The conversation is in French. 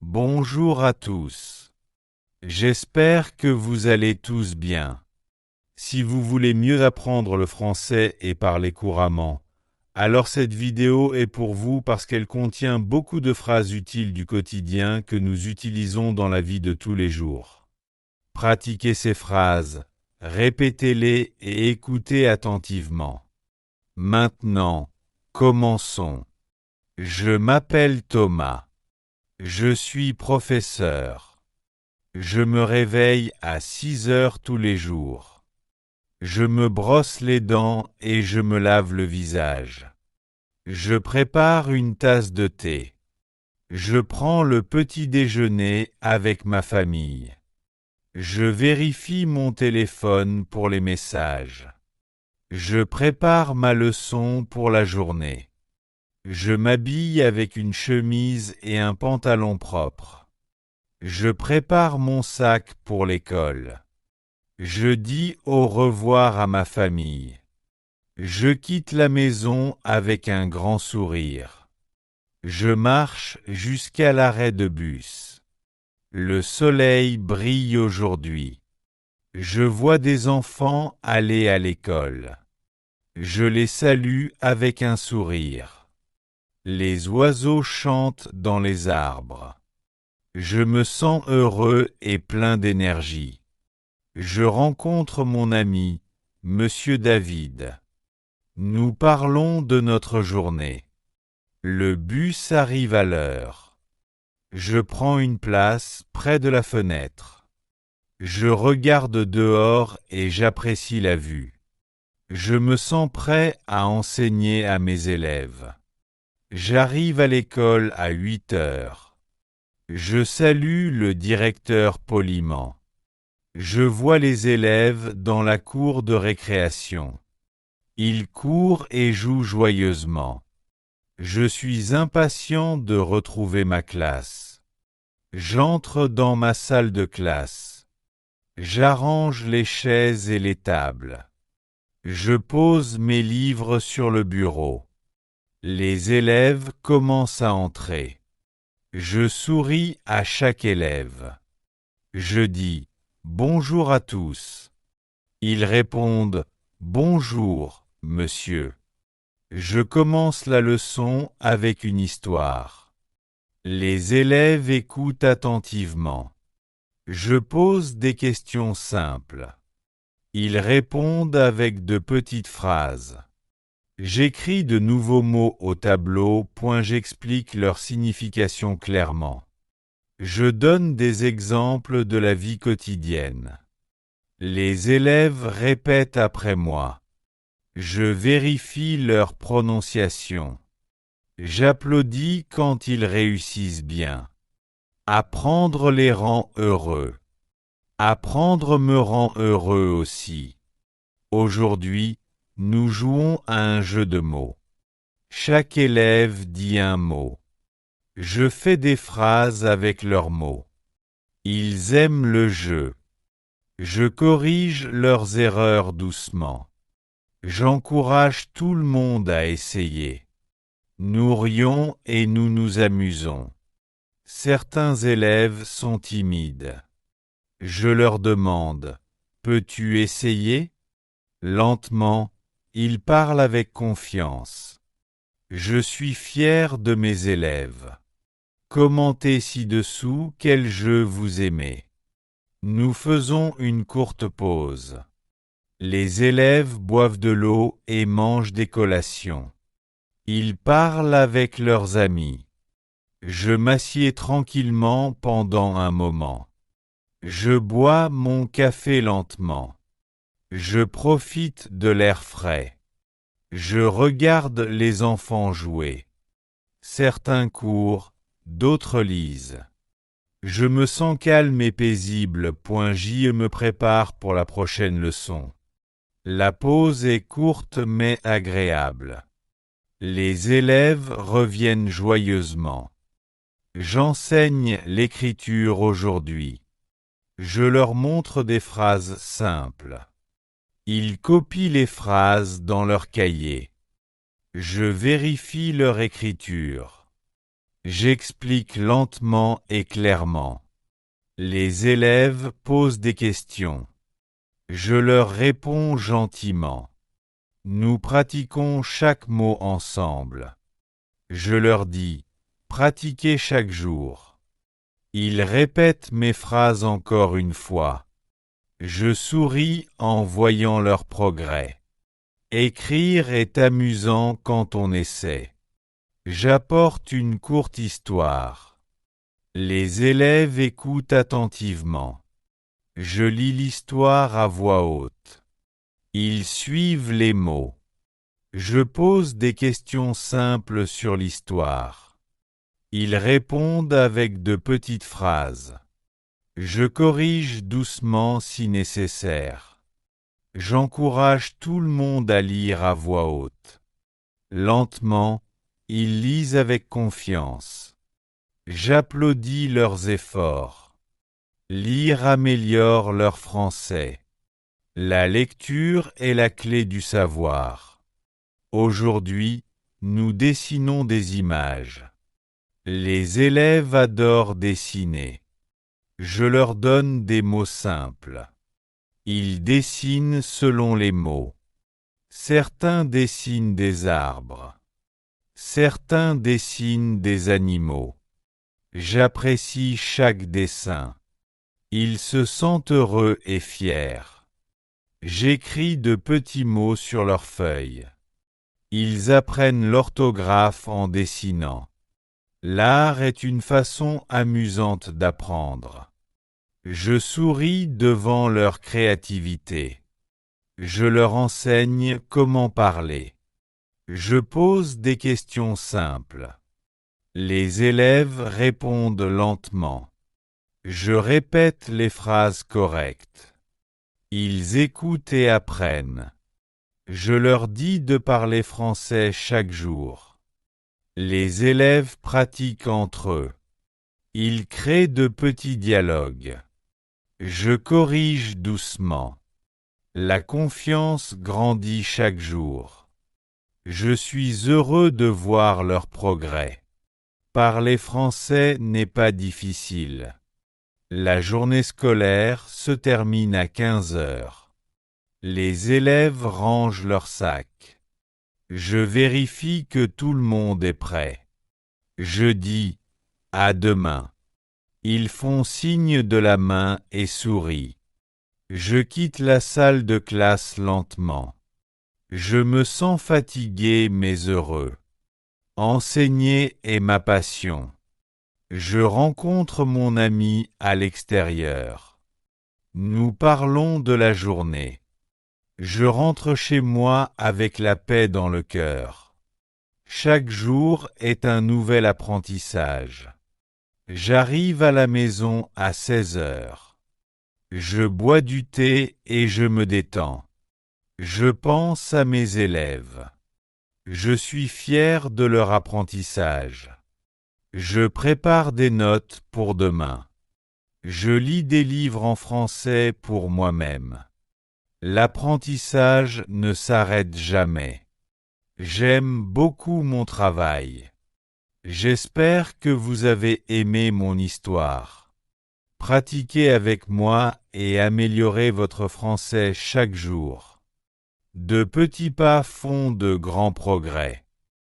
Bonjour à tous. J'espère que vous allez tous bien. Si vous voulez mieux apprendre le français et parler couramment, alors cette vidéo est pour vous parce qu'elle contient beaucoup de phrases utiles du quotidien que nous utilisons dans la vie de tous les jours. Pratiquez ces phrases, répétez-les et écoutez attentivement. Maintenant, commençons. Je m'appelle Thomas. Je suis professeur. Je me réveille à 6 heures tous les jours. Je me brosse les dents et je me lave le visage. Je prépare une tasse de thé. Je prends le petit déjeuner avec ma famille. Je vérifie mon téléphone pour les messages. Je prépare ma leçon pour la journée. Je m'habille avec une chemise et un pantalon propre. Je prépare mon sac pour l'école. Je dis au revoir à ma famille. Je quitte la maison avec un grand sourire. Je marche jusqu'à l'arrêt de bus. Le soleil brille aujourd'hui. Je vois des enfants aller à l'école. Je les salue avec un sourire. Les oiseaux chantent dans les arbres. Je me sens heureux et plein d'énergie. Je rencontre mon ami, Monsieur David. Nous parlons de notre journée. Le bus arrive à l'heure. Je prends une place près de la fenêtre. Je regarde dehors et j'apprécie la vue. Je me sens prêt à enseigner à mes élèves. J'arrive à l'école à 8 heures. Je salue le directeur poliment. Je vois les élèves dans la cour de récréation. Ils courent et jouent joyeusement. Je suis impatient de retrouver ma classe. J'entre dans ma salle de classe. J'arrange les chaises et les tables. Je pose mes livres sur le bureau. Les élèves commencent à entrer. Je souris à chaque élève. Je dis « Bonjour à tous ». Ils répondent « Bonjour, monsieur ». Je commence la leçon avec une histoire. Les élèves écoutent attentivement. Je pose des questions simples. Ils répondent avec de petites phrases. J'écris de nouveaux mots au tableau, j'explique leur signification clairement. Je donne des exemples de la vie quotidienne. Les élèves répètent après moi. Je vérifie leur prononciation. J'applaudis quand ils réussissent bien. Apprendre les rend heureux. Apprendre me rend heureux aussi. Aujourd'hui, nous jouons à un jeu de mots. Chaque élève dit un mot. Je fais des phrases avec leurs mots. Ils aiment le jeu. Je corrige leurs erreurs doucement. J'encourage tout le monde à essayer. Nous rions et nous nous amusons. Certains élèves sont timides. Je leur demande « Peux-tu essayer ?» Lentement, ils parlent avec confiance. Je suis fier de mes élèves. Commentez ci-dessous quel jeu vous aimez. Nous faisons une courte pause. Les élèves boivent de l'eau et mangent des collations. Ils parlent avec leurs amis. Je m'assieds tranquillement pendant un moment. Je bois mon café lentement. Je profite de l'air frais. Je regarde les enfants jouer. Certains courent, d'autres lisent. Je me sens calme et paisible, j'y me prépare pour la prochaine leçon. La pause est courte mais agréable. Les élèves reviennent joyeusement. J'enseigne l'écriture aujourd'hui. Je leur montre des phrases simples. Ils copient les phrases dans leur cahier. Je vérifie leur écriture. J'explique lentement et clairement. Les élèves posent des questions. Je leur réponds gentiment. Nous pratiquons chaque mot ensemble. Je leur dis, pratiquez chaque jour. Ils répètent mes phrases encore une fois. Je souris en voyant leur progrès. Écrire est amusant quand on essaie. J'apporte une courte histoire. Les élèves écoutent attentivement. Je lis l'histoire à voix haute. Ils suivent les mots. Je pose des questions simples sur l'histoire. Ils répondent avec de petites phrases. Je corrige doucement si nécessaire. J'encourage tout le monde à lire à voix haute. Lentement, ils lisent avec confiance. J'applaudis leurs efforts. Lire améliore leur français. La lecture est la clé du savoir. Aujourd'hui, nous dessinons des images. Les élèves adorent dessiner. Je leur donne des mots simples. Ils dessinent selon les mots. Certains dessinent des arbres. Certains dessinent des animaux. J'apprécie chaque dessin. Ils se sentent heureux et fiers. J'écris de petits mots sur leurs feuilles. Ils apprennent l'orthographe en dessinant. L'art est une façon amusante d'apprendre. Je souris devant leur créativité. Je leur enseigne comment parler. Je pose des questions simples. Les élèves répondent lentement. Je répète les phrases correctes. Ils écoutent et apprennent. Je leur dis de parler français chaque jour. Les élèves pratiquent entre eux. Ils créent de petits dialogues. Je corrige doucement. La confiance grandit chaque jour. Je suis heureux de voir leur progrès. Parler français n'est pas difficile. La journée scolaire se termine à 15 heures. Les élèves rangent leurs sacs. Je vérifie que tout le monde est prêt. Je dis « à demain ». Ils font signe de la main et sourient. Je quitte la salle de classe lentement. Je me sens fatigué mais heureux. Enseigner est ma passion. Je rencontre mon ami à l'extérieur. Nous parlons de la journée. Je rentre chez moi avec la paix dans le cœur. Chaque jour est un nouvel apprentissage. J'arrive à la maison à 16 heures. Je bois du thé et je me détends. Je pense à mes élèves. Je suis fier de leur apprentissage. Je prépare des notes pour demain. Je lis des livres en français pour moi-même. L'apprentissage ne s'arrête jamais. J'aime beaucoup mon travail. J'espère que vous avez aimé mon histoire. Pratiquez avec moi et améliorez votre français chaque jour. De petits pas font de grands progrès.